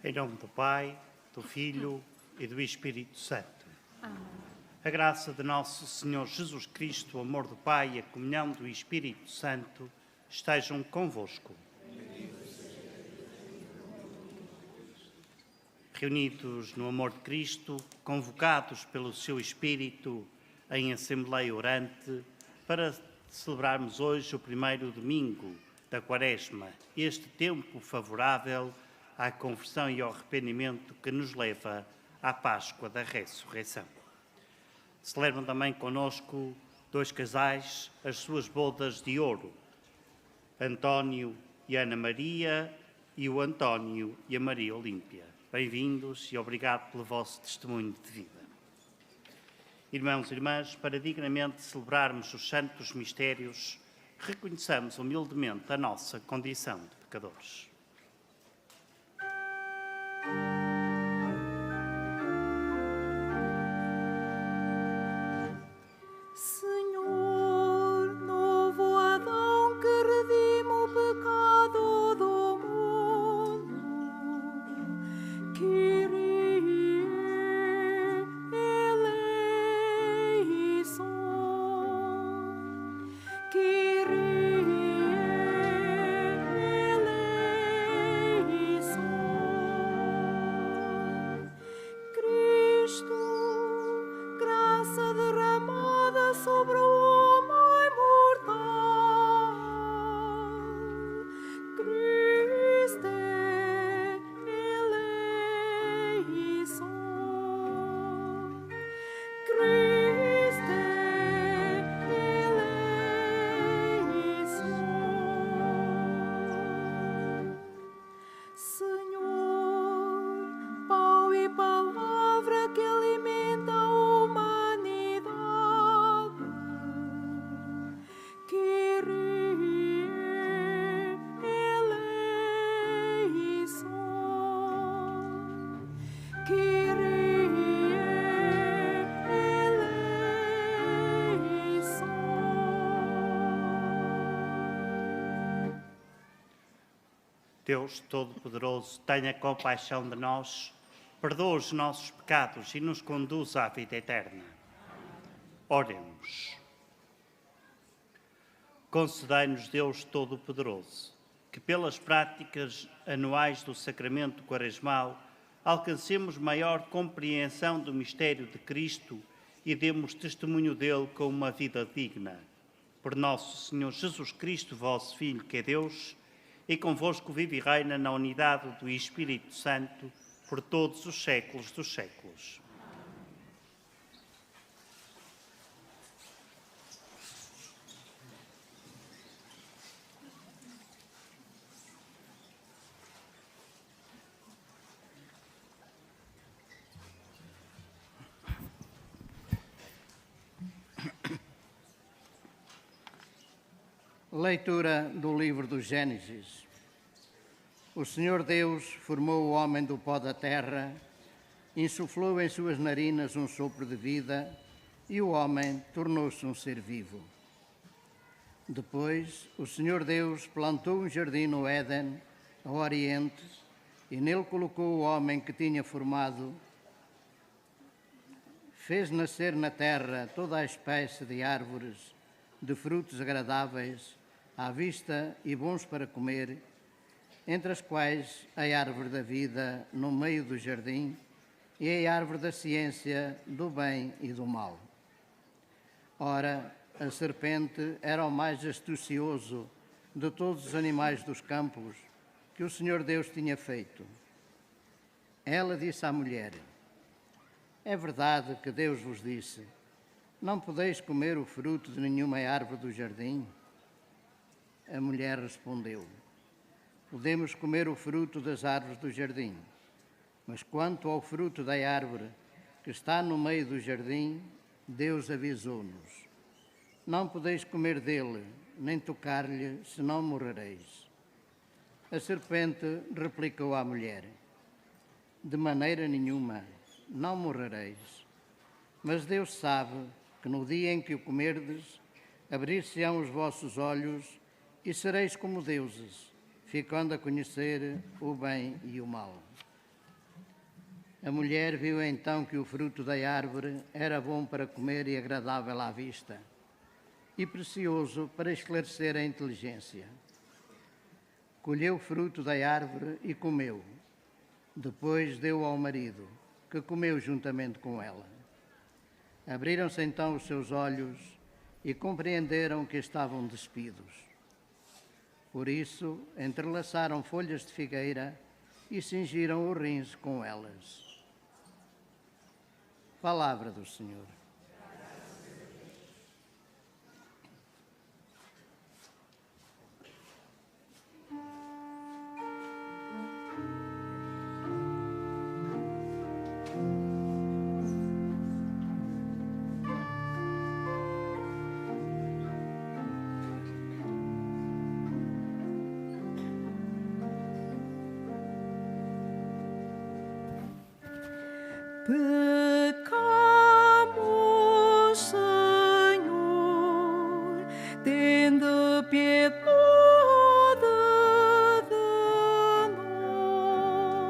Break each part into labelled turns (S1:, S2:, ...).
S1: Em nome do Pai, do Filho e do Espírito Santo.
S2: Amém.
S1: A graça de nosso Senhor Jesus Cristo, o amor do Pai e a comunhão do Espírito Santo estejam convosco. Reunidos no amor de Cristo, convocados pelo seu Espírito em Assembleia Orante, para celebrarmos hoje o primeiro domingo da Quaresma, este tempo favorável à conversão e ao arrependimento que nos leva à Páscoa da Ressurreição. Celebram também conosco dois casais as suas bodas de ouro, António e Ana Maria e o António e a Maria Olímpia. Bem-vindos e obrigado pelo vosso testemunho de vida. Irmãos e irmãs, para dignamente celebrarmos os santos mistérios, reconheçamos humildemente a nossa condição de pecadores.
S2: Senhor, novo Adão que redime o pecado do mundo, Kyrie eleison, Kyrie eleison. Cristo, graça derramada sobre o homem mortal. Cristo eleison. Cristo eleison. Senhor, pão e palavra que alimenta a humanidade, Kyrie eleison, Kyrie eleison.
S1: Deus Todo-Poderoso, tenha compaixão de nós, perdoa os nossos pecados e nos conduza à vida eterna. Oremos. Concedei-nos, Deus Todo-Poderoso, que pelas práticas anuais do sacramento quaresmal alcancemos maior compreensão do mistério de Cristo e demos testemunho dele com uma vida digna. Por nosso Senhor Jesus Cristo, vosso Filho, que é Deus, e convosco vive e reina na unidade do Espírito Santo por todos os séculos dos séculos.
S3: Leitura do livro do Gênesis. O Senhor Deus formou o homem do pó da terra, insuflou em suas narinas um sopro de vida e o homem tornou-se um ser vivo. Depois, o Senhor Deus plantou um jardim no Éden, ao oriente, e nele colocou o homem que tinha formado. Fez nascer na terra toda a espécie de árvores, de frutos agradáveis à vista e bons para comer, entre as quais a árvore da vida no meio do jardim e a árvore da ciência do bem e do mal. Ora, a serpente era o mais astucioso de todos os animais dos campos que o Senhor Deus tinha feito. Ela disse à mulher: é verdade que Deus vos disse: não podeis comer o fruto de nenhuma árvore do jardim? A mulher respondeu: podemos comer o fruto das árvores do jardim, mas quanto ao fruto da árvore que está no meio do jardim, Deus avisou-nos: não podeis comer dele, nem tocar-lhe, senão morrereis. A serpente replicou à mulher: de maneira nenhuma, não morrereis. Mas Deus sabe que no dia em que o comerdes, abrir-se-ão os vossos olhos e sereis como deuses, ficando a conhecer o bem e o mal. A mulher viu então que o fruto da árvore era bom para comer e agradável à vista, e precioso para esclarecer a inteligência. Colheu o fruto da árvore e comeu. Depois deu ao marido, que comeu juntamente com ela. Abriram-se então os seus olhos e compreenderam que estavam despidos. Por isso, entrelaçaram folhas de figueira e cingiram os rins com elas. Palavra do Senhor.
S2: Pecamos, Senhor, tende piedade de nós.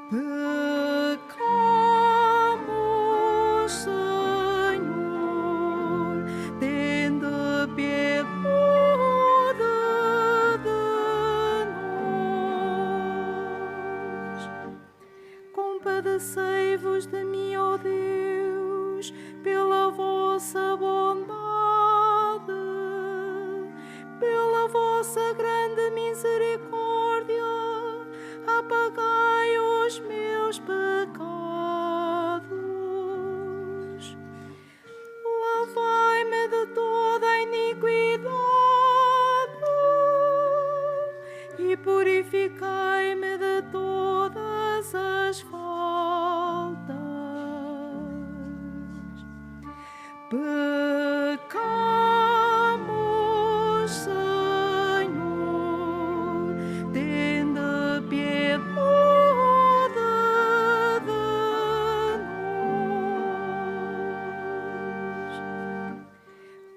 S2: Pecamos, Senhor, tende piedade de nós. Compadecei-vos de mim, ó Deus, pela vossa bondade, pela vossa grande misericórdia, apagai os meus pecados. Lavai-me de toda a iniquidade e purificai-me de todas as faltas. Pecamos, Senhor, tende piedade de nós.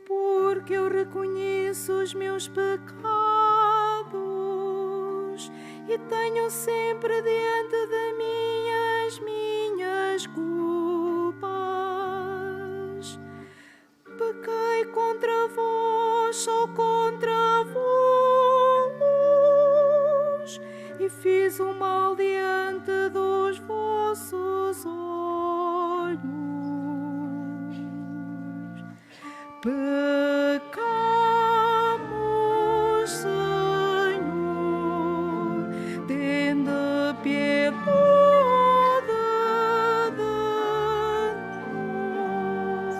S2: Porque eu reconheço os meus pecados e tenho sempre diante de mim as minhas culpas. Pequei contra vós, só contra vós, e fiz o mal diante dos vossos olhos. Pecamos, Senhor, tende piedade de nós.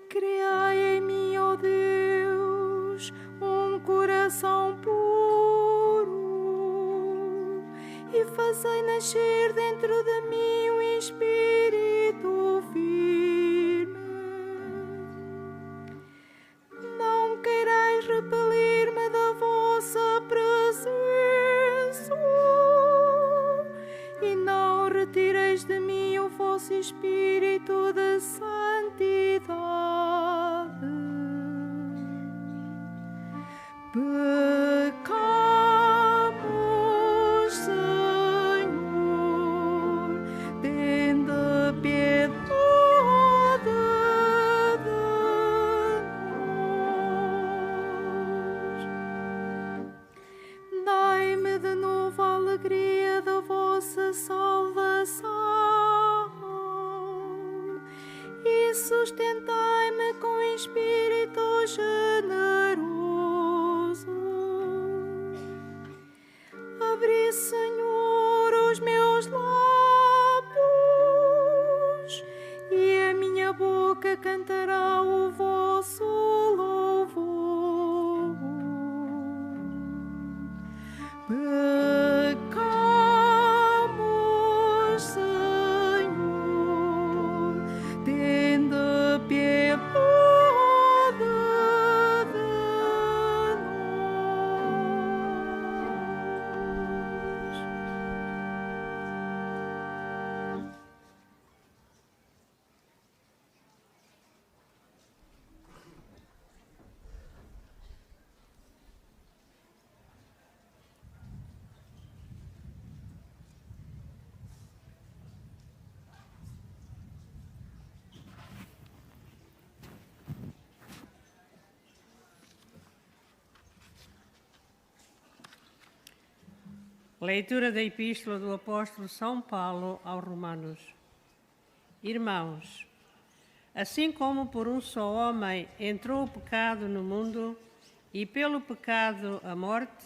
S2: Criai em mim, ó Deus, um coração puro e fazei nascer dentro de mim um espírito firme. Não queirais repelir-me da vossa presença e não retireis de mim o vosso espírito de santidade. Pecamos, Senhor, tende piedade de nós. Dai-me de novo a alegria da vossa salvação e sustentai-me com espírito generoso. Abri, Senhor, os meus lábios e a minha boca cantará o vosso louvor. Pecamos, Senhor, tende piedade de nós.
S4: Leitura da Epístola do Apóstolo São Paulo aos Romanos. Irmãos, assim como por um só homem entrou o pecado no mundo, e pelo pecado a morte,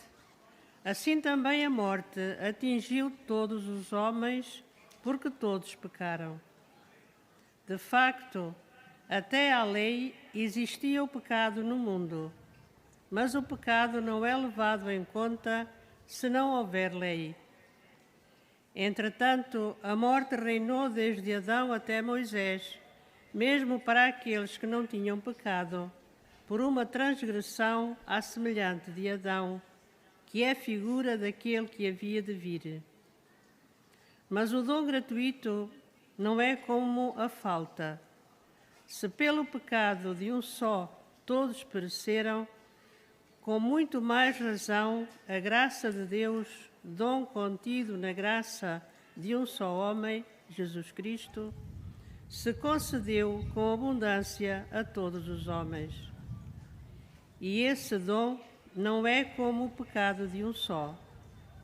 S4: assim também a morte atingiu todos os homens, porque todos pecaram. De facto, até à lei existia o pecado no mundo, mas o pecado não é levado em conta se não houver lei. Entretanto, a morte reinou desde Adão até Moisés, mesmo para aqueles que não tinham pecado, por uma transgressão à semelhante de Adão, que é figura daquele que havia de vir. Mas o dom gratuito não é como a falta. Se pelo pecado de um só todos pereceram, com muito mais razão a graça de Deus, dom contido na graça de um só homem, Jesus Cristo, se concedeu com abundância a todos os homens. E esse dom não é como o pecado de um só.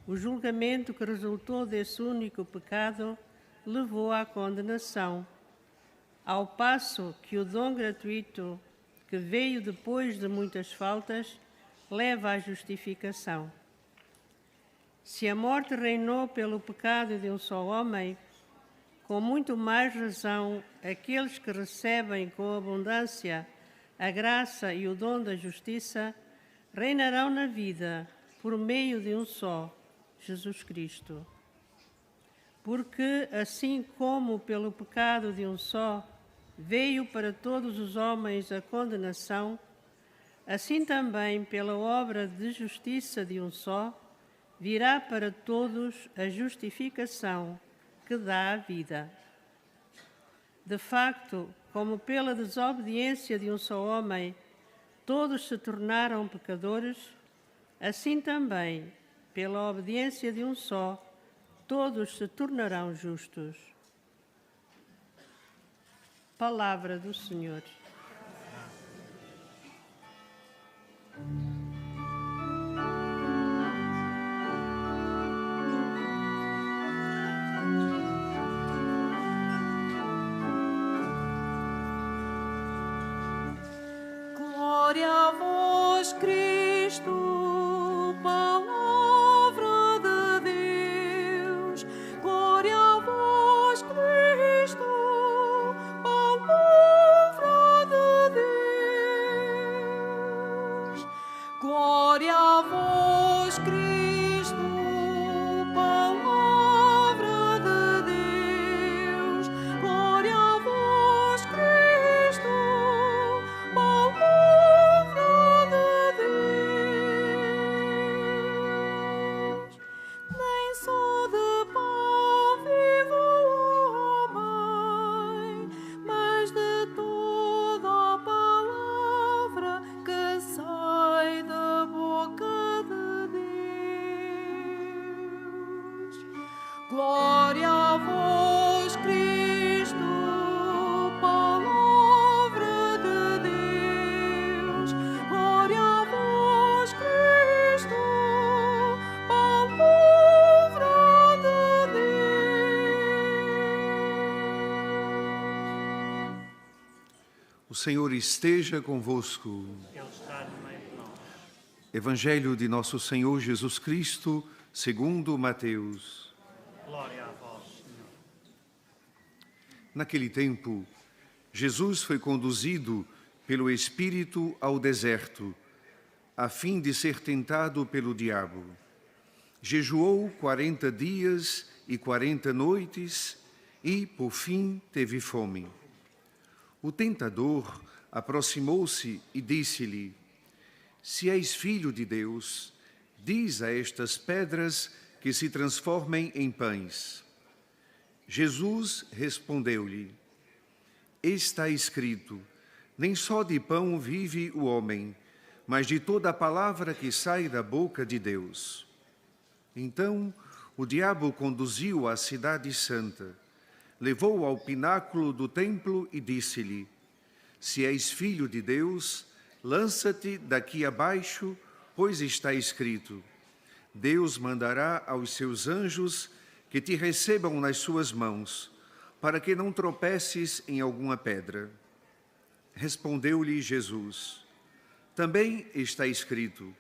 S4: O julgamento que resultou desse único pecado levou à condenação, ao passo que o dom gratuito, que veio depois de muitas faltas, leva à justificação. Se a morte reinou pelo pecado de um só homem, com muito mais razão aqueles que recebem com abundância a graça e o dom da justiça reinarão na vida por meio de um só, Jesus Cristo. Porque assim como pelo pecado de um só veio para todos os homens a condenação, assim também, pela obra de justiça de um só, virá para todos a justificação que dá a vida. De facto, como pela desobediência de um só homem todos se tornaram pecadores, assim também, pela obediência de um só, todos se tornarão justos. Palavra do Senhor.
S2: Glória a vós, Cristo, palavra de Deus. Glória a vós, Cristo, palavra de Deus. Glória a vós, Cristo, palavra de Deus. Glória a vós, Cristo, palavra de Deus. Nem só de pão vive o homem, mas de toda a palavra que sai da boca de Deus. Glória a vós, Cristo, palavra de Deus. Glória a vós, Cristo, palavra de Deus.
S5: O Senhor esteja convosco.
S1: Ele está no meio de nós.
S5: Evangelho de nosso Senhor Jesus Cristo, segundo Mateus.
S1: Glória a vós, Senhor.
S5: Naquele tempo, Jesus foi conduzido pelo Espírito ao deserto, a fim de ser tentado pelo diabo. Jejuou 40 dias e 40 noites e, por fim, teve fome. O tentador aproximou-se e disse-lhe: Se és filho de Deus, diz a estas pedras que se transformem em pães. Jesus respondeu-lhe: Está escrito, nem só de pão vive o homem, mas de toda a palavra que sai da boca de Deus. Então o diabo conduziu-o à cidade santa, levou-o ao pináculo do templo e disse-lhe: Se és filho de Deus, lança-te daqui abaixo, pois está escrito: Deus mandará aos seus anjos que te recebam nas suas mãos, para que não tropeces em alguma pedra. Respondeu-lhe Jesus: também está escrito: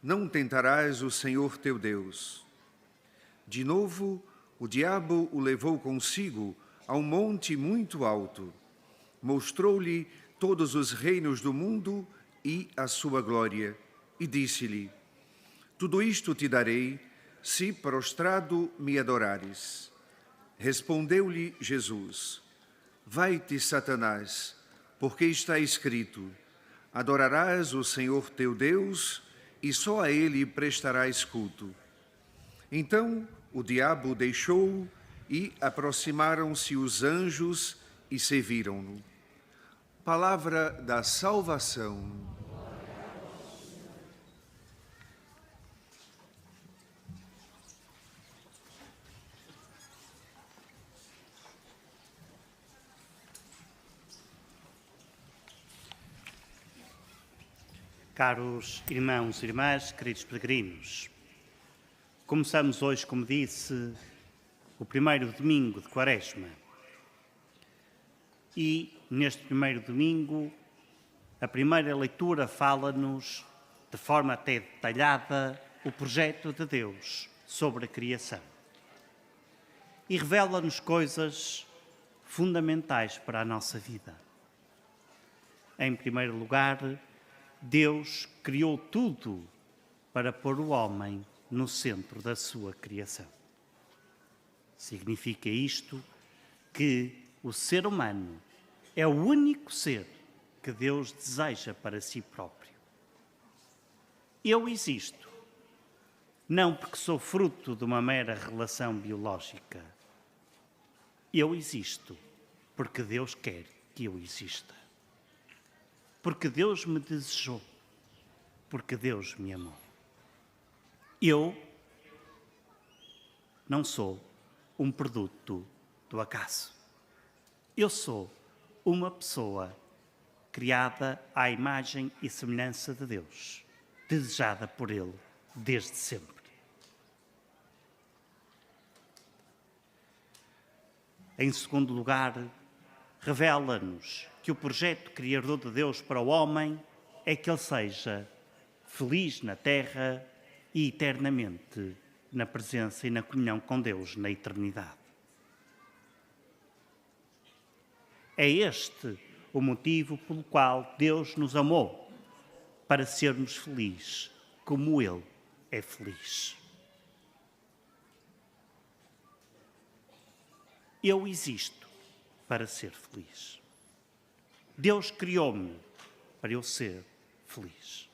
S5: não tentarás o Senhor teu Deus. De novo, o diabo o levou consigo a um monte muito alto. Mostrou-lhe todos os reinos do mundo e a sua glória, e disse-lhe: tudo isto te darei, se prostrado me adorares. Respondeu-lhe Jesus: vai-te, Satanás, porque está escrito: adorarás o Senhor teu Deus e só a ele prestarás culto. Então o diabo deixou-o e aproximaram-se os anjos e serviram-no. Palavra da salvação.
S1: Caros irmãos e irmãs, queridos peregrinos, começamos hoje, como disse, o primeiro domingo de Quaresma. E, neste primeiro domingo, a primeira leitura fala-nos, de forma até detalhada, o projeto de Deus sobre a criação. E revela-nos coisas fundamentais para a nossa vida. Em primeiro lugar, Deus criou tudo para pôr o homem no centro da sua criação. Significa isto que o ser humano é o único ser que Deus deseja para si próprio. Eu existo, não porque sou fruto de uma mera relação biológica. Eu existo porque Deus quer que eu exista. Porque Deus me desejou, porque Deus me amou. Eu não sou um produto do acaso. Eu sou uma pessoa criada à imagem e semelhança de Deus, desejada por Ele desde sempre. Em segundo lugar, revela-nos que o projeto criador de Deus para o homem é que ele seja feliz na terra e eternamente na presença e na comunhão com Deus na eternidade. É este o motivo pelo qual Deus nos amou, para sermos felizes como Ele é feliz. Eu existo para ser feliz. Deus criou-me para eu ser feliz.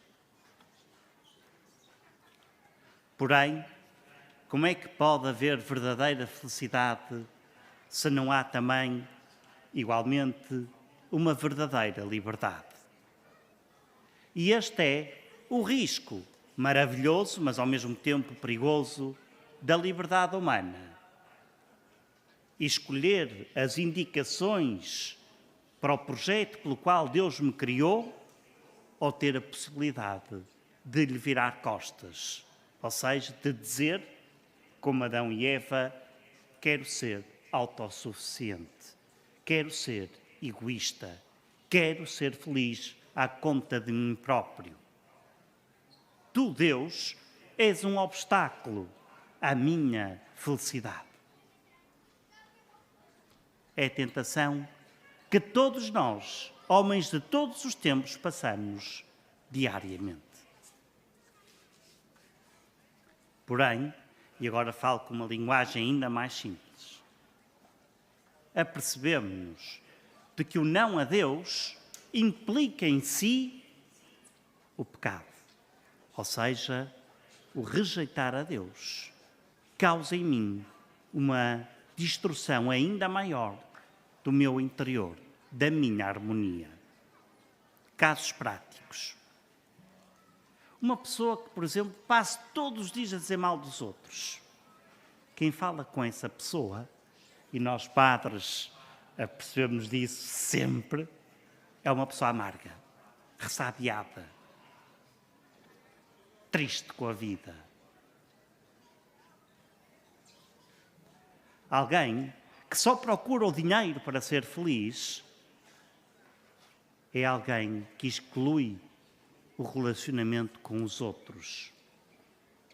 S1: Porém, como é que pode haver verdadeira felicidade se não há também, igualmente, uma verdadeira liberdade? E este é o risco maravilhoso, mas ao mesmo tempo perigoso, da liberdade humana. Escolher as indicações para o projeto pelo qual Deus me criou, ou ter a possibilidade de lhe virar costas, ou seja, de dizer, como Adão e Eva, quero ser autossuficiente, quero ser egoísta, quero ser feliz à conta de mim próprio. Tu, Deus, és um obstáculo à minha felicidade. É a tentação que todos nós, homens de todos os tempos, passamos diariamente. Porém, e agora falo com uma linguagem ainda mais simples, apercebemos-nos de que o não a Deus implica em si o pecado, ou seja, o rejeitar a Deus causa em mim uma destruição ainda maior do meu interior, da minha harmonia. Casos práticos. Uma pessoa que, por exemplo, passa todos os dias a dizer mal dos outros. Quem fala com essa pessoa, e nós padres apercebemos disso sempre, é uma pessoa amarga, ressabiada, triste com a vida, Alguém que só procura o dinheiro para ser feliz é alguém que exclui o relacionamento com os outros,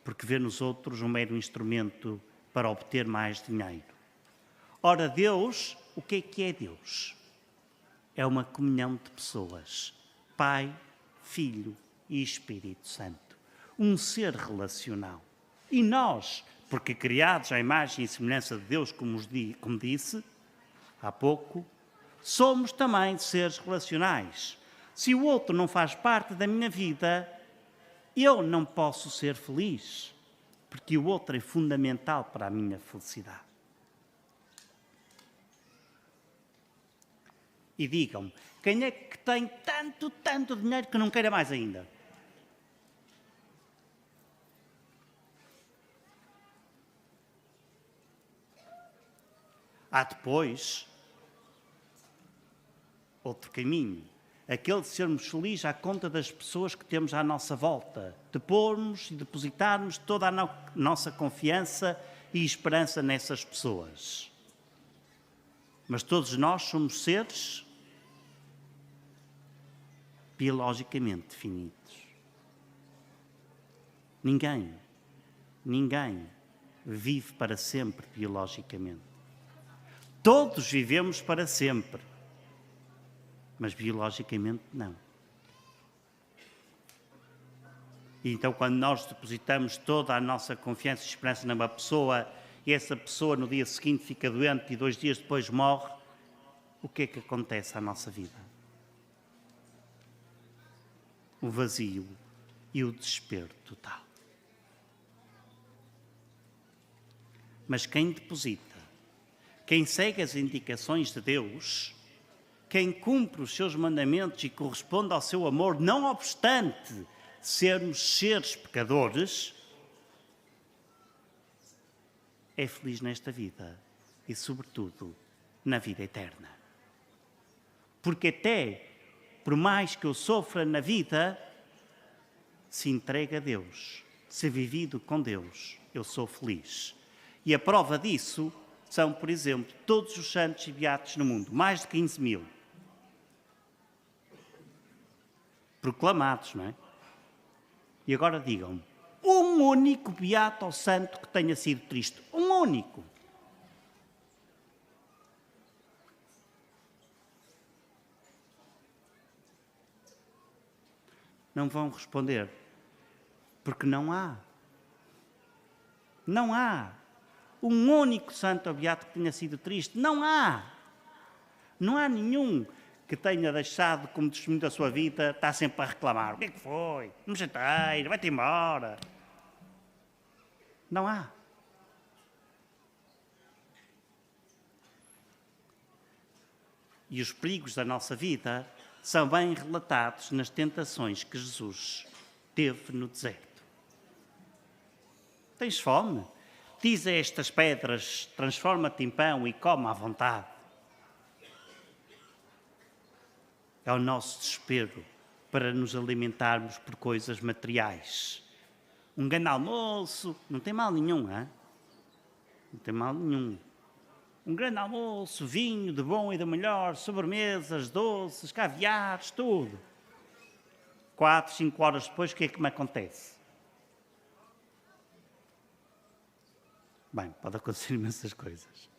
S1: porque vê nos outros um mero instrumento para obter mais dinheiro. Ora, Deus, o que é Deus? É uma comunhão de pessoas, Pai, Filho e Espírito Santo. Um ser relacional. E nós, porque criados à imagem e semelhança de Deus, como disse há pouco, somos também seres relacionais. Se o outro não faz parte da minha vida, eu não posso ser feliz, porque o outro é fundamental para a minha felicidade. E digam-me, quem é que tem tanto dinheiro que não queira mais ainda? Há depois outro caminho, aquele de sermos felizes à conta das pessoas que temos à nossa volta, de pormos e depositarmos toda a nossa confiança e esperança nessas pessoas. Mas todos nós somos seres biologicamente definidos. Ninguém vive para sempre biologicamente. Todos vivemos para sempre, mas biologicamente não. E então, quando nós depositamos toda a nossa confiança e esperança numa pessoa e essa pessoa no dia seguinte fica doente e 2 dias depois morre, o que é que acontece à nossa vida? O vazio e o desespero total. Mas quem deposita, quem segue as indicações de Deus, quem cumpre os seus mandamentos e corresponde ao seu amor, não obstante sermos seres pecadores, é feliz nesta vida e, sobretudo, na vida eterna. Porque até, por mais que eu sofra na vida, se entrega a Deus, se vivido com Deus, eu sou feliz. E a prova disso são, por exemplo, todos os santos e beatos no mundo, mais de 15 mil. Proclamados, não é? E agora digam-me, um único beato ou santo que tenha sido triste. Um único. Não vão responder, porque não há. Não há um único santo ou beato que tenha sido triste. Não há. Não há nenhum que tenha deixado como testemunho da sua vida, está sempre a reclamar. O que é que foi? Não me chatei, vai-te embora. Não há. E os perigos da nossa vida são bem relatados nas tentações que Jesus teve no deserto. Tens fome? Diz a estas pedras, transforma-te em pão e come à vontade. É o nosso desespero para nos alimentarmos por coisas materiais. Um grande almoço, não tem mal nenhum, hein? Não tem mal nenhum. Um grande almoço, vinho de bom e de melhor, sobremesas, doces, caviares, tudo. 4, 5 horas depois, o que é que me acontece? Bem, pode acontecer imensas coisas.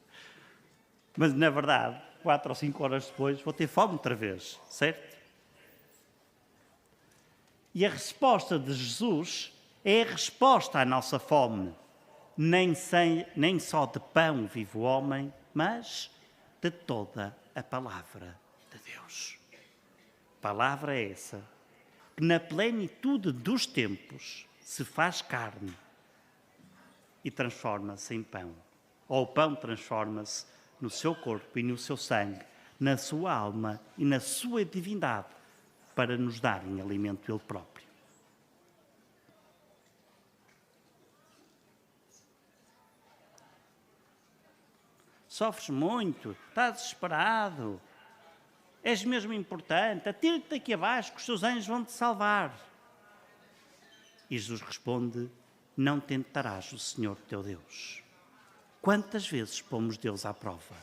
S1: Mas, na verdade, 4 ou 5 horas depois, vou ter fome outra vez, certo? E a resposta de Jesus é a resposta à nossa fome. Nem só de pão vive o homem, mas de toda a palavra de Deus. Palavra essa que na plenitude dos tempos se faz carne e transforma-se em pão. Ou o pão transforma-se no seu corpo e no seu sangue, na sua alma e na sua divindade, para nos dar em alimento Ele próprio. Sofres muito, estás desesperado, és mesmo importante, atira-te daqui abaixo que os teus anjos vão te salvar. E Jesus responde, não tentarás o Senhor teu Deus. Quantas vezes pomos Deus à prova?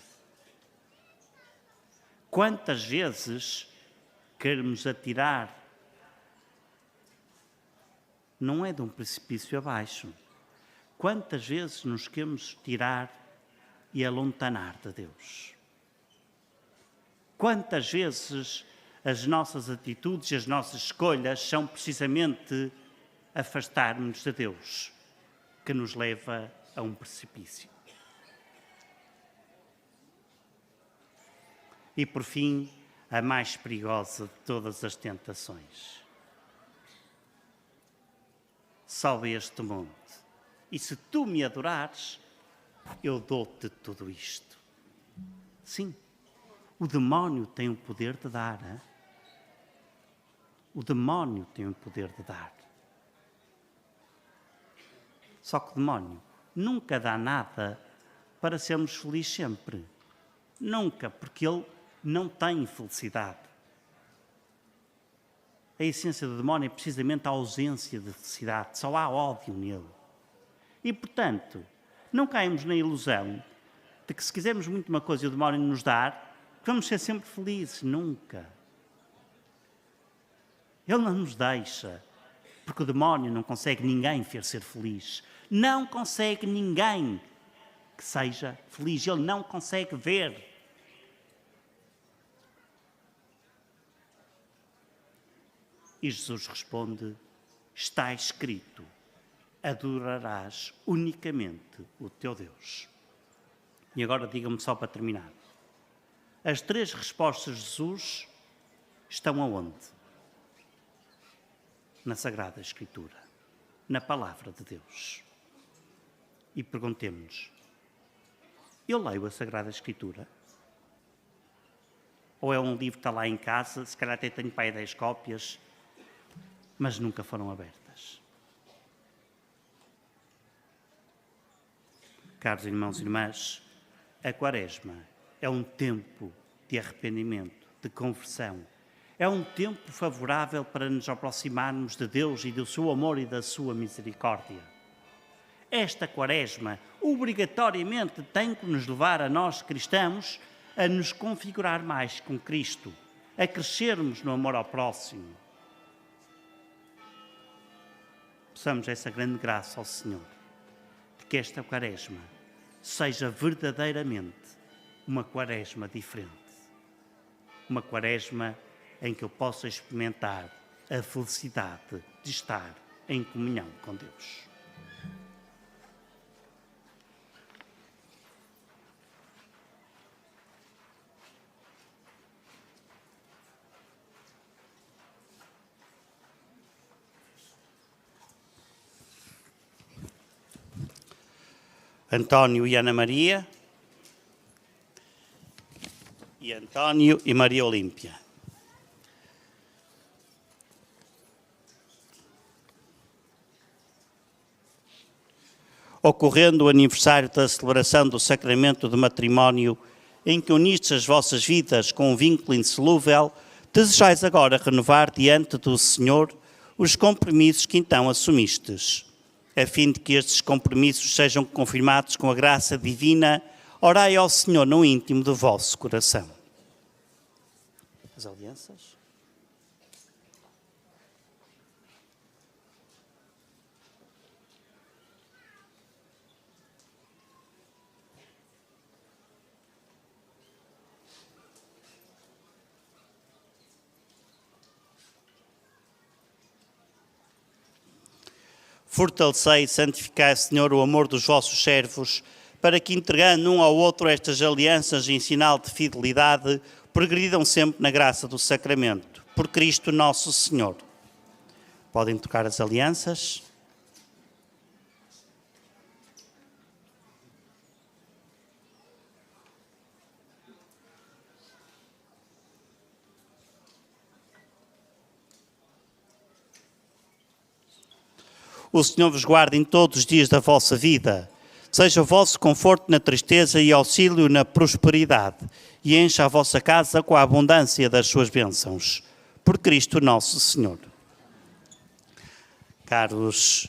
S1: Quantas vezes queremos atirar? Não é de um precipício abaixo. Quantas vezes nos queremos tirar e alontanar de Deus? Quantas vezes as nossas atitudes e as nossas escolhas são precisamente afastar-nos de Deus, que nos leva a um precipício? E por fim, a mais perigosa de todas as tentações. Sobe este monte, e se tu me adorares, eu dou-te tudo isto. Sim, o demónio tem o poder de dar. Hein? O demónio tem o poder de dar. Só que o demónio nunca dá nada para sermos felizes sempre. Nunca, porque ele não tem felicidade. A essência do demónio é precisamente a ausência de felicidade. Só há ódio nele. E, portanto, não caímos na ilusão de que se quisermos muito uma coisa e o demónio nos dar, vamos ser sempre felizes. Nunca. Ele não nos deixa, porque o demónio não consegue ninguém fazer ser feliz. Não consegue ninguém que seja feliz. Ele não consegue ver. E Jesus responde: está escrito, adorarás unicamente o teu Deus. E agora digam-me só para terminar. As três respostas de Jesus estão aonde? Na Sagrada Escritura, na Palavra de Deus. E perguntemos-nos, eu leio a Sagrada Escritura? Ou é um livro que está lá em casa, se calhar até tenho para aí 10 cópias, mas nunca foram abertas? Caros irmãos e irmãs, a Quaresma é um tempo de arrependimento, de conversão. É um tempo favorável para nos aproximarmos de Deus e do seu amor e da sua misericórdia. Esta Quaresma obrigatoriamente tem que nos levar a nós cristãos a nos configurar mais com Cristo, a crescermos no amor ao próximo. Peçamos essa grande graça ao Senhor, de que esta Quaresma seja verdadeiramente uma Quaresma diferente. Uma Quaresma em que eu possa experimentar a felicidade de estar em comunhão com Deus. António e Ana Maria, e António e Maria Olímpia. Ocorrendo o aniversário da celebração do sacramento de matrimónio, em que unistes as vossas vidas com um vínculo indissolúvel, desejais agora renovar diante do Senhor os compromissos que então assumistes. A fim de que estes compromissos sejam confirmados com a graça divina, orai ao Senhor no íntimo do vosso coração. As alianças. Fortalecei e santificai, Senhor, o amor dos vossos servos, para que, entregando um ao outro estas alianças em sinal de fidelidade, progridam sempre na graça do sacramento. Por Cristo nosso Senhor. Podem tocar as alianças. O Senhor vos guarde em todos os dias da vossa vida. Seja o vosso conforto na tristeza e auxílio na prosperidade. E encha a vossa casa com a abundância das suas bênçãos. Por Cristo nosso Senhor. Caros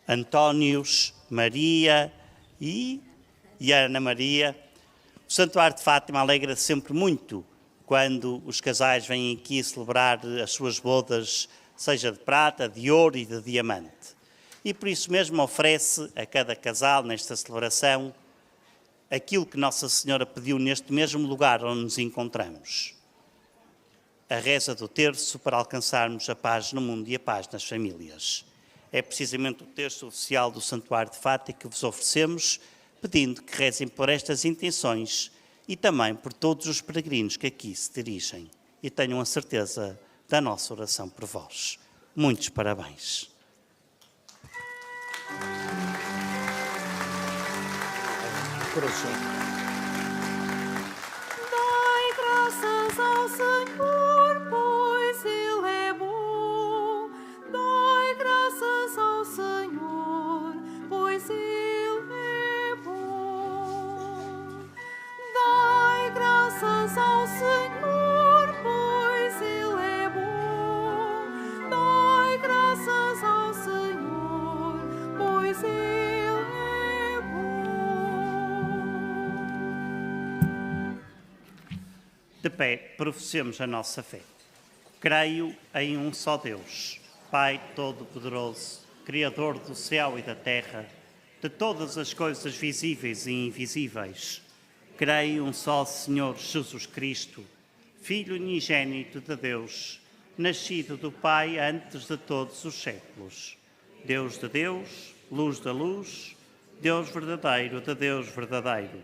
S1: Antónios, Maria e e a Ana Maria. O Santuário de Fátima alegra sempre muito quando os casais vêm aqui celebrar as suas bodas, seja de prata, de ouro e de diamante. E por isso mesmo oferece a cada casal nesta celebração aquilo que Nossa Senhora pediu neste mesmo lugar onde nos encontramos. A reza do terço para alcançarmos a paz no mundo e a paz nas famílias. É precisamente o terço oficial do Santuário de Fátima que vos oferecemos, pedindo que rezem por estas intenções e também por todos os peregrinos que aqui se dirigem. E tenham a certeza da nossa oração por vós. Muitos parabéns.
S2: Dai graças ao Senhor, pois Ele é bom. Dai graças ao Senhor, pois Ele é bom. Dai graças ao Senhor, pois Ele é bom. Dai graças ao Senhor, pois Ele é bom.
S1: De pé, professemos a nossa fé. Creio em um só Deus, Pai Todo-Poderoso, Criador do céu e da terra, de todas as coisas visíveis e invisíveis. Creio em um só Senhor Jesus Cristo, Filho unigênito de Deus, nascido do Pai antes de todos os séculos. Deus de Deus, luz da luz, Deus verdadeiro de Deus verdadeiro.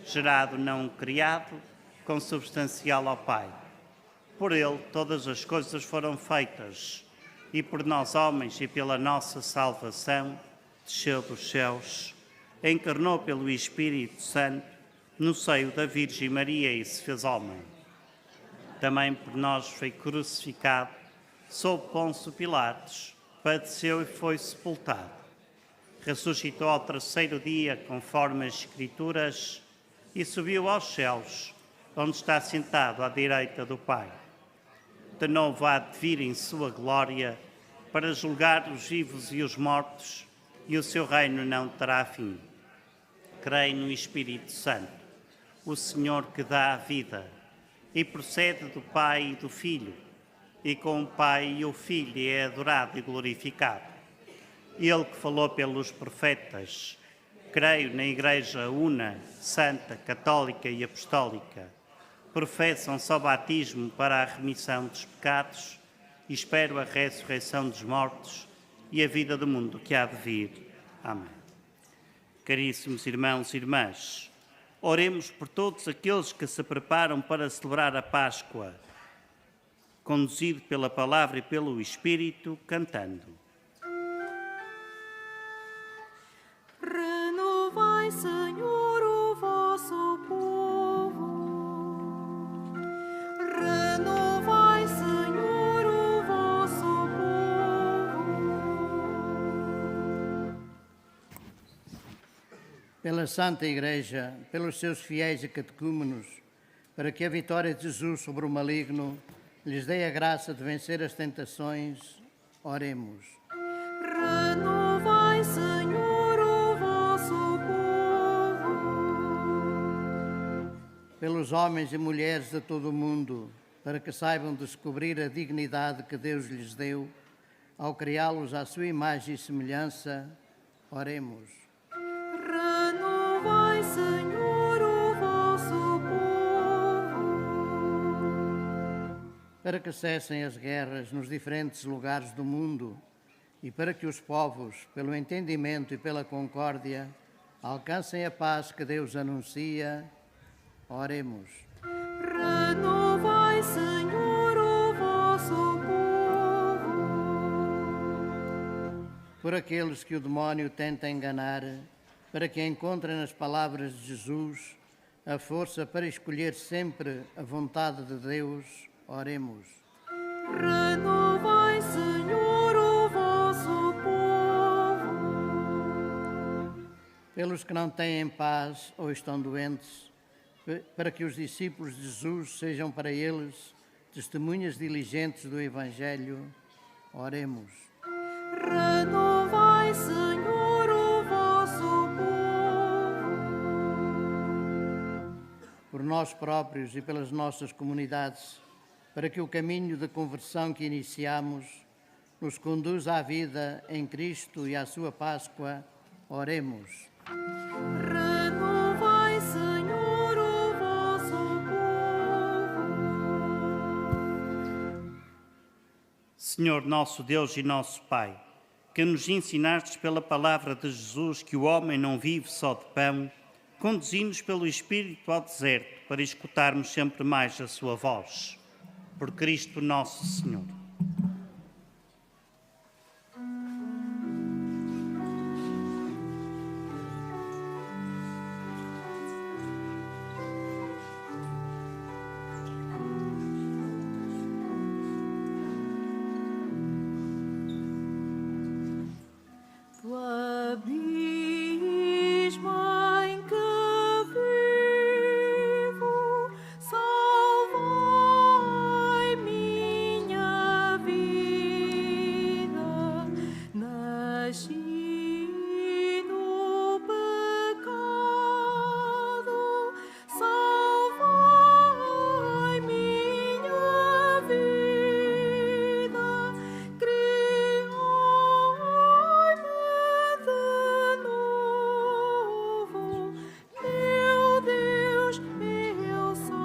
S1: Gerado não criado, consubstancial ao Pai. Por Ele todas as coisas foram feitas, e por nós homens e pela nossa salvação, desceu dos céus, encarnou pelo Espírito Santo no seio da Virgem Maria e se fez homem. Também por nós foi crucificado, sob Pôncio Pilatos, padeceu e foi sepultado. Ressuscitou ao terceiro dia, conforme as Escrituras, e subiu aos céus, onde está sentado à direita do Pai. De novo há de vir em sua glória para julgar os vivos e os mortos, e o seu reino não terá fim. Creio no Espírito Santo, o Senhor que dá a vida, e procede do Pai e do Filho, e com o Pai e o Filho é adorado e glorificado. Ele que falou pelos profetas. Creio na Igreja una, santa, católica e apostólica. Professam só batismo para a remissão dos pecados e espero a ressurreição dos mortos e a vida do mundo que há de vir. Amém. Caríssimos irmãos e irmãs, oremos por todos aqueles que se preparam para celebrar a Páscoa, conduzido pela palavra e pelo Espírito, cantando.
S2: Renovai, Senhor, o vosso povo. Renovai, Senhor, o vosso povo.
S3: Pela Santa Igreja, pelos seus fiéis e catecúmenos, para que a vitória de Jesus sobre o maligno lhes dê a graça de vencer as tentações, oremos.
S2: Renovai, Senhor, o vosso povo.
S3: Pelos homens e mulheres de todo o mundo, para que saibam descobrir a dignidade que Deus lhes deu, ao criá-los à sua imagem e semelhança, oremos.
S2: Renovai, Senhor, o vosso povo.
S3: Para que cessem as guerras nos diferentes lugares do mundo e para que os povos, pelo entendimento e pela concórdia, alcancem a paz que Deus anuncia, oremos.
S2: Renovai, Senhor, o vosso povo.
S3: Por aqueles que o demónio tenta enganar, para que encontrem nas palavras de Jesus a força para escolher sempre a vontade de Deus, oremos.
S2: Renovai, Senhor, o vosso povo.
S3: Pelos que não têm paz ou estão doentes, para que os discípulos de Jesus sejam para eles testemunhas diligentes do Evangelho, oremos.
S2: Renovai, Senhor, o vosso povo.
S3: nós próprios e pelas nossas comunidades, para que o caminho de conversão que iniciamos nos conduza à vida em Cristo e à sua Páscoa. Oremos.
S2: Renovai, Senhor, o vosso povo.
S1: Senhor nosso Deus e nosso Pai, que nos ensinastes pela palavra de Jesus que o homem não vive só de pão, conduzi-nos pelo Espírito ao deserto para escutarmos sempre mais a sua voz. Por Cristo nosso Senhor.
S2: Do abismo em que vivo, salvai minha vida. Nasci no pecado, salvai minha vida. Criai-me de novo, meu Deus, meu Salvador.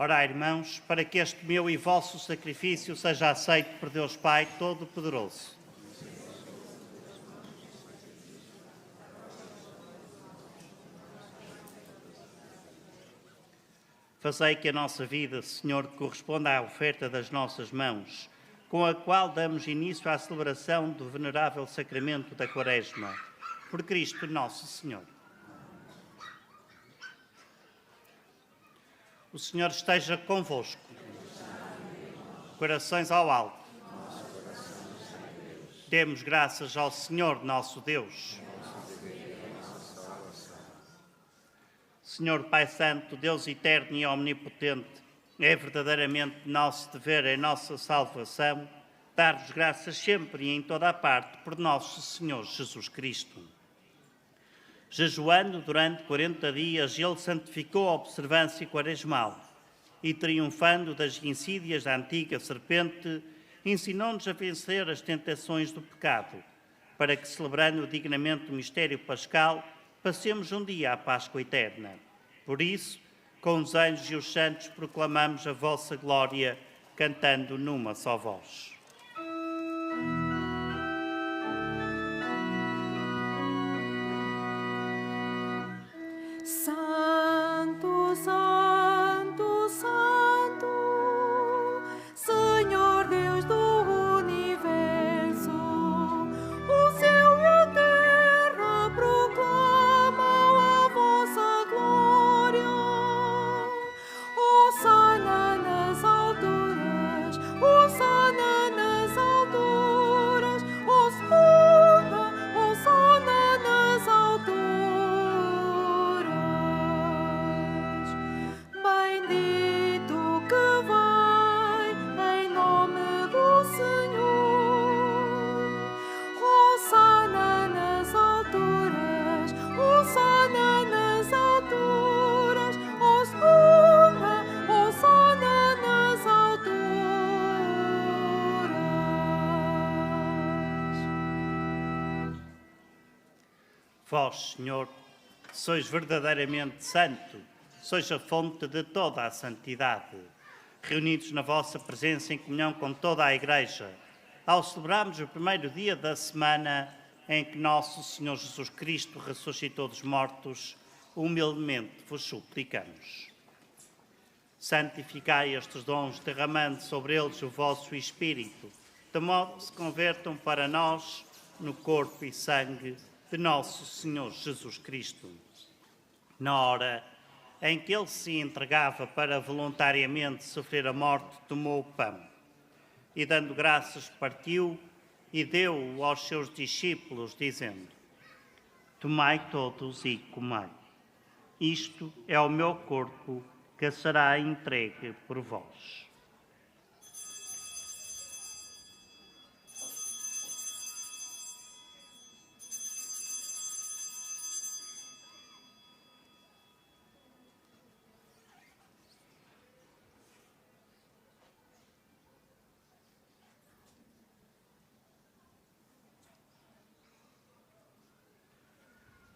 S1: Orai, irmãos, para que este meu e vosso sacrifício seja aceito por Deus Pai Todo-Poderoso. Fazei que a nossa vida, Senhor, corresponda à oferta das nossas mãos, com a qual damos início à celebração do venerável sacramento da Quaresma. Por Cristo nosso Senhor. O Senhor esteja convosco. Corações ao alto. Demos graças ao Senhor nosso Deus. Senhor Pai Santo, Deus eterno e omnipotente, é verdadeiramente nosso dever em nossa salvação dar-vos graças sempre e em toda a parte por nosso Senhor Jesus Cristo. Jejuando durante 40 dias, ele santificou a observância quaresmal e, triunfando das insídias da antiga serpente, ensinou-nos a vencer as tentações do pecado, para que, celebrando dignamente o mistério pascal, passemos um dia à Páscoa eterna. Por isso, com os anjos e os santos, proclamamos a vossa glória, cantando numa só voz.
S2: Santo, Santo, Santo, Senhor Deus do universo, o céu e a terra proclamam a vossa glória. Hosana nas alturas, hosana nas alturas, hosana, hosana nas alturas. Bendito que vai em nome do Senhor. Hosana nas alturas, hosana nas alturas, hosana, hosana nas alturas.
S1: Vós, Senhor, sois verdadeiramente santo, sois a fonte de toda a santidade. reunidos na vossa presença em comunhão com toda a Igreja, ao celebrarmos o primeiro dia da semana em que nosso Senhor Jesus Cristo ressuscitou dos mortos, humildemente vos suplicamos. Santificai estes dons, derramando sobre eles o vosso Espírito, de modo que se convertam para nós no corpo e sangue de nosso Senhor Jesus Cristo. Na hora em que ele se entregava para voluntariamente sofrer a morte, tomou o pão e, dando graças, partiu e deu-o aos seus discípulos, dizendo: tomai todos e comei. Isto é o meu corpo, que será entregue por vós.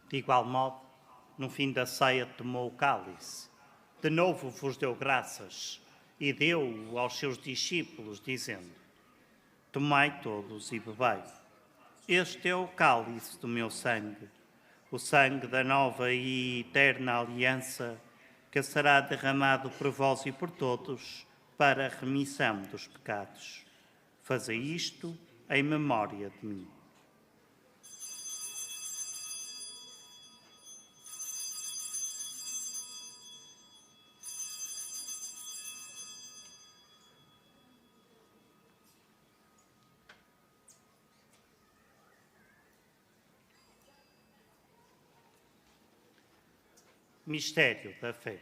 S1: De igual modo, no fim da ceia tomou o cálice, de novo vos deu graças e deu-o aos seus discípulos, dizendo: tomai todos e bebei. Este é o cálice do meu sangue, o sangue da nova e eterna aliança, que será derramado por vós e por todos para a remissão dos pecados. Fazei isto em memória de mim. Mistério da fé.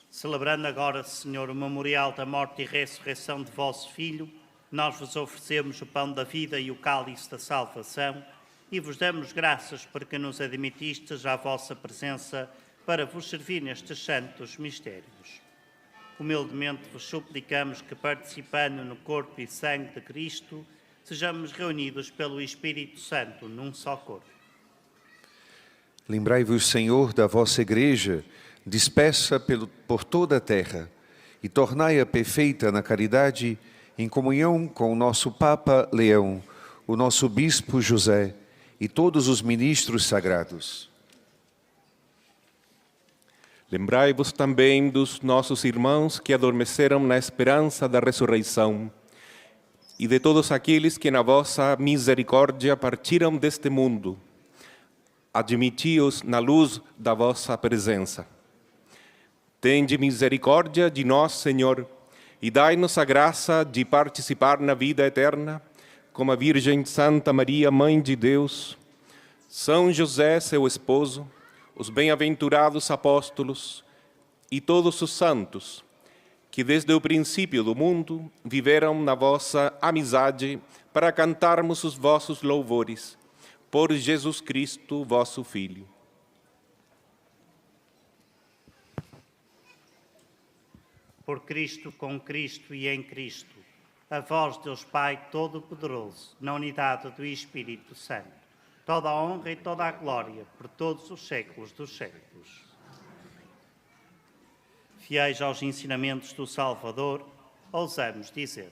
S1: Celebrando agora, Senhor, o memorial da morte e ressurreição de vosso Filho, nós vos oferecemos o pão da vida e o cálice da salvação e vos damos graças porque nos admitistes à vossa presença para vos servir nestes santos mistérios. Humildemente vos suplicamos que, participando no corpo e sangue de Cristo, sejamos reunidos pelo Espírito Santo num só corpo.
S5: Lembrai-vos, Senhor, da vossa Igreja, dispersa por toda a terra, e tornai-a perfeita na caridade, em comunhão com o nosso Papa Leão, o nosso Bispo José e todos os ministros sagrados.
S6: Lembrai-vos também dos nossos irmãos que adormeceram na esperança da ressurreição e de todos aqueles que na vossa misericórdia partiram deste mundo. Admiti-os na luz da vossa presença. Tende misericórdia de nós, Senhor, e dai-nos a graça de participar na vida eterna, como a Virgem Santa Maria, Mãe de Deus, São José, seu esposo, os bem-aventurados apóstolos e todos os santos, que desde o princípio do mundo viveram na vossa amizade para cantarmos os vossos louvores, por Jesus Cristo, vosso Filho.
S1: Por Cristo, com Cristo e em Cristo, a vós, Deus Pai Todo-Poderoso, na unidade do Espírito Santo, toda a honra e toda a glória por todos os séculos dos séculos. Fiéis aos ensinamentos do Salvador, ousamos dizer: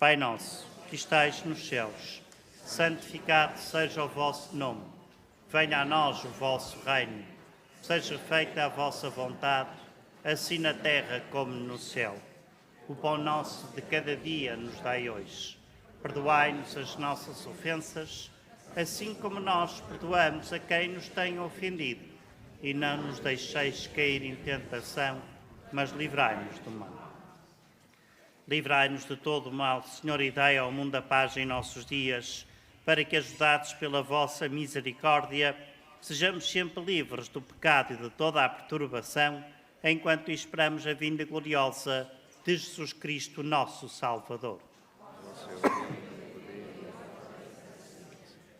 S1: Pai nosso, que estais nos céus, santificado seja o vosso nome. Venha a nós o vosso reino. Seja feita a vossa vontade, assim na terra como no céu. O pão nosso de cada dia nos dai hoje. Perdoai-nos as nossas ofensas, assim como nós perdoamos a quem nos tem ofendido. E não nos deixeis cair em tentação, mas livrai-nos do mal. Livrai-nos de todo o mal, Senhor, e dai ao mundo a paz em nossos dias, para que, ajudados pela vossa misericórdia, sejamos sempre livres do pecado e de toda a perturbação, enquanto esperamos a vinda gloriosa de Jesus Cristo, nosso Salvador.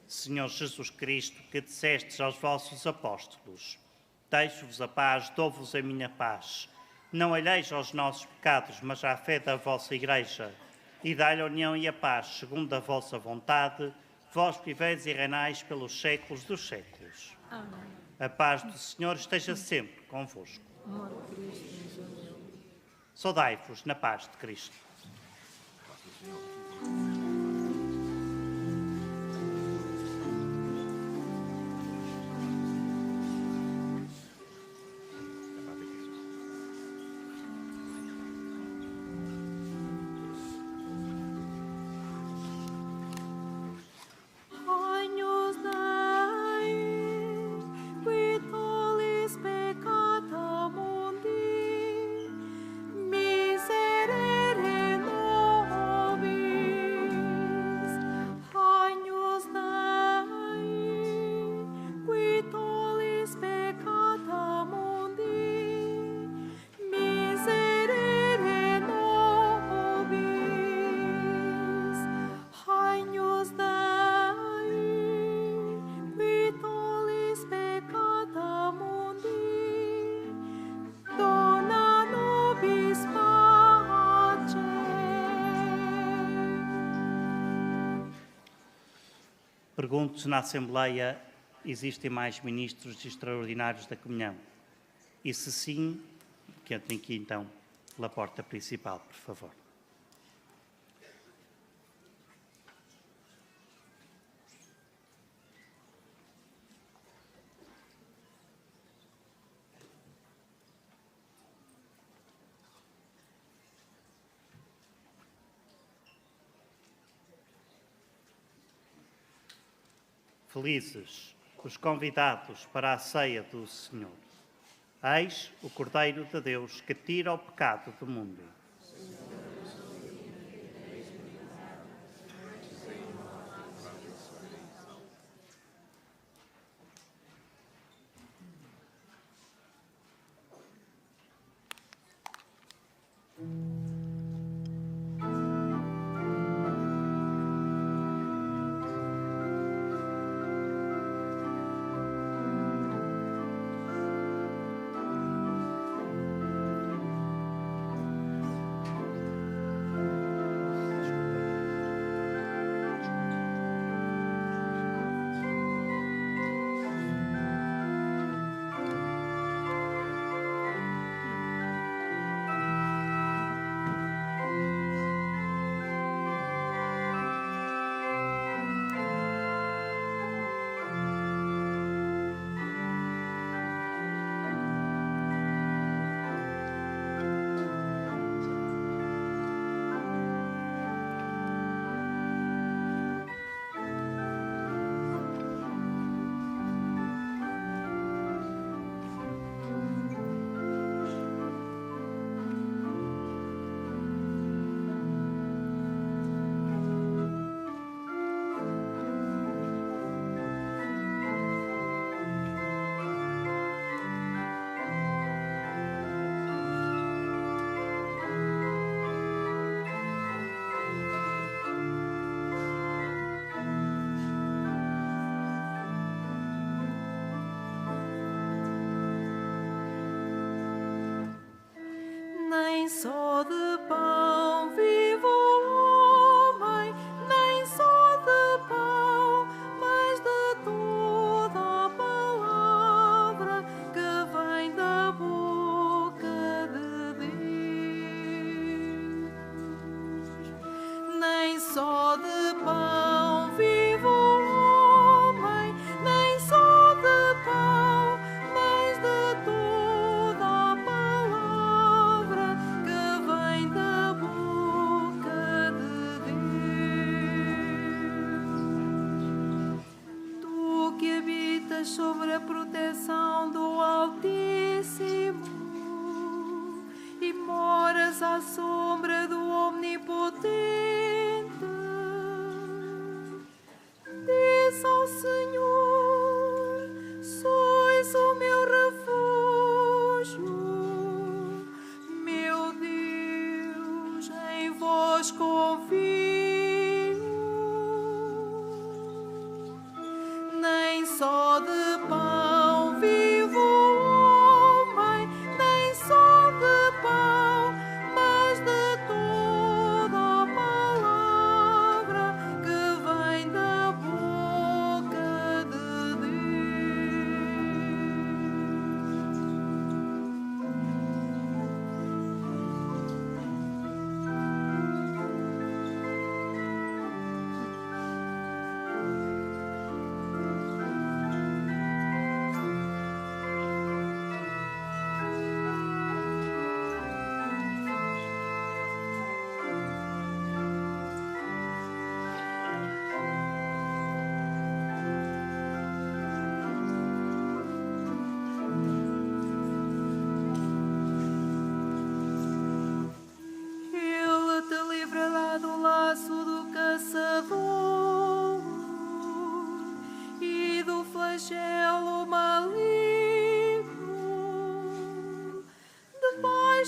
S1: Senhor Jesus Cristo, que dissestes aos vossos apóstolos: deixo-vos a paz, dou-vos a minha paz. Não olheis aos nossos pecados, mas à fé da vossa Igreja. e dai-lhe a união e a paz, segundo a vossa vontade, vós que viveis e reinais pelos séculos dos séculos.
S2: Amém.
S1: A paz do Senhor esteja sempre convosco.
S2: Amor de Cristo,
S1: Saudai-vos na paz de Cristo.
S2: Agnus Dei, qui tollis peccata mundi, miserere nobis. Agnus Dei, qui tollis peccata mundi, miserere nobis. Agnus Dei, qui tollis peccata mundi, dona nobis pace.
S1: Pergunto se na Assembleia existem mais ministros extraordinários da comunhão. E se sim, que entrem aqui então pela porta principal, por favor. Felizes os convidados para a ceia do Senhor. Eis o Cordeiro de Deus que tira o pecado do mundo.
S2: Nem só de pão vive o homem, nem só de pão, mas de toda a palavra que vem da boca de Deus. Nem só de pão vive o homem, nem só de pão, mas de toda a palavra que vem da boca de Deus. Tu que habitas sobre a proteção do Altíssimo e moras à sombra do Omnipotente, diz ao Senhor: sois o meu refúgio, meu Deus, em vós confio. Nem só de pão vive o homem, nem só de pão, mas de toda a palavra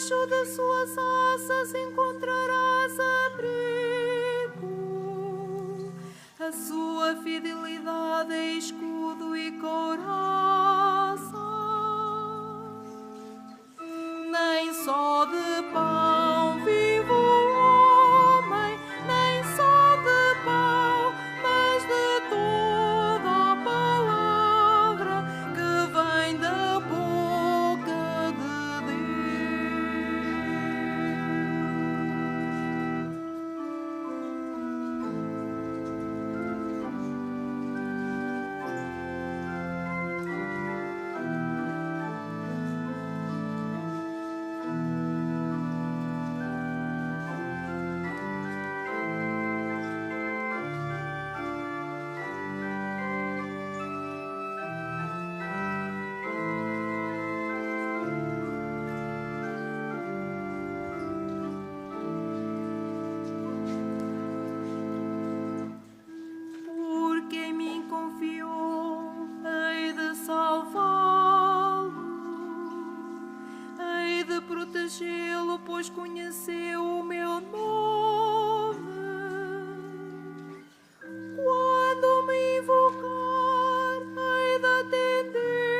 S2: debaixo de suas asas encontrarás abrigo. A sua fidelidade é escudo e couraça. Nem só de pão vive o homem, nem só de pão, mas de toda a palavra que vem da boca de porque em mim confiou, hei de salvá-lo, hei de protegê-lo, pois conheceu o meu nome. Quando me invocar, hei de atendê-lo,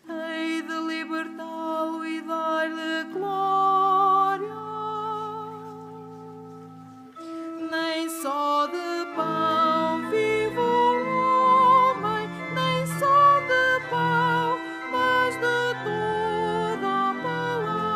S2: hei de libertá-lo e dar-lhe glória. Nem só de pão vive o homem, nem só de pão, mas de toda a palavra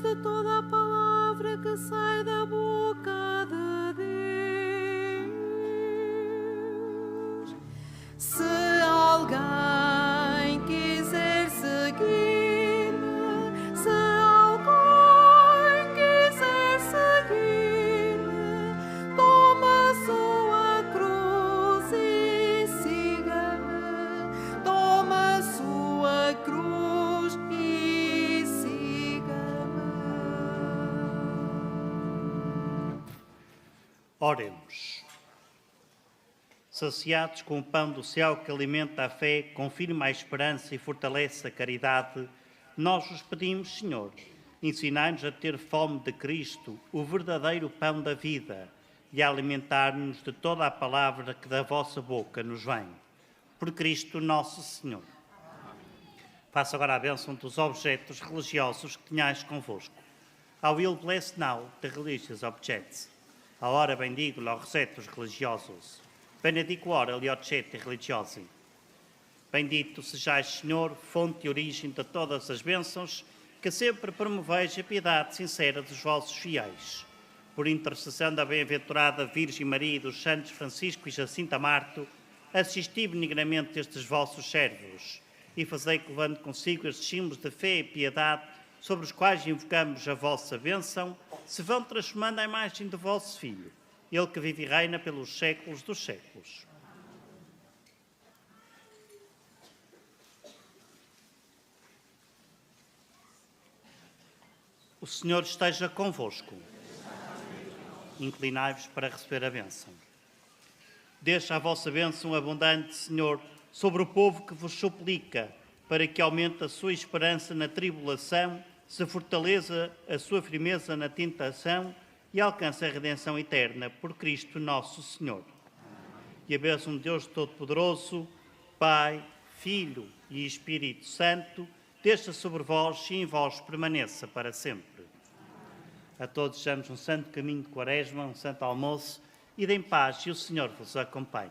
S2: de toda a palavra que sai da boca de Deus. Se alguém quiser seguir-me, se alguém quiser seguir-me, toma a sua cruz e siga-me. Toma a sua cruz e siga-me.
S1: Oremos. Saciados com o pão do céu que alimenta a fé, confirma a esperança e fortalece a caridade, nós vos pedimos, Senhor, ensinai-nos a ter fome de Cristo, o verdadeiro pão da vida, e a alimentar-nos de toda a palavra que da vossa boca nos vem. Por Cristo nosso Senhor. Faça agora a bênção dos objetos religiosos que tenhais convosco. I will bless now the religious objects. Ora bendigo os objetos religiosos. Benedico ora gli oggetti religiosi. Bendito sejais, Senhor, fonte e origem de todas as bênçãos, que sempre promoveis a piedade sincera dos vossos fiéis. Por intercessão da bem-aventurada Virgem Maria e dos santos Francisco e Jacinta Marto, assisti benignamente estes vossos servos e fazei que, levando consigo estes símbolos de fé e piedade, sobre os quais invocamos a vossa bênção, se vão transformando à imagem do vosso Filho, Ele que vive e reina pelos séculos dos séculos. O Senhor esteja convosco. Inclinai-vos para receber a bênção. Deixa a vossa bênção abundante, Senhor, sobre o povo que vos suplica, para que aumente a sua esperança na tribulação, se fortaleça a sua firmeza na tentação e alcance a redenção eterna por Cristo nosso Senhor. E a bênção de Deus Todo-Poderoso, Pai, Filho e Espírito Santo, desça sobre vós e em vós permaneça para sempre. A todos desejamos um santo caminho de Quaresma, um santo almoço, e em paz, e o Senhor vos acompanhe.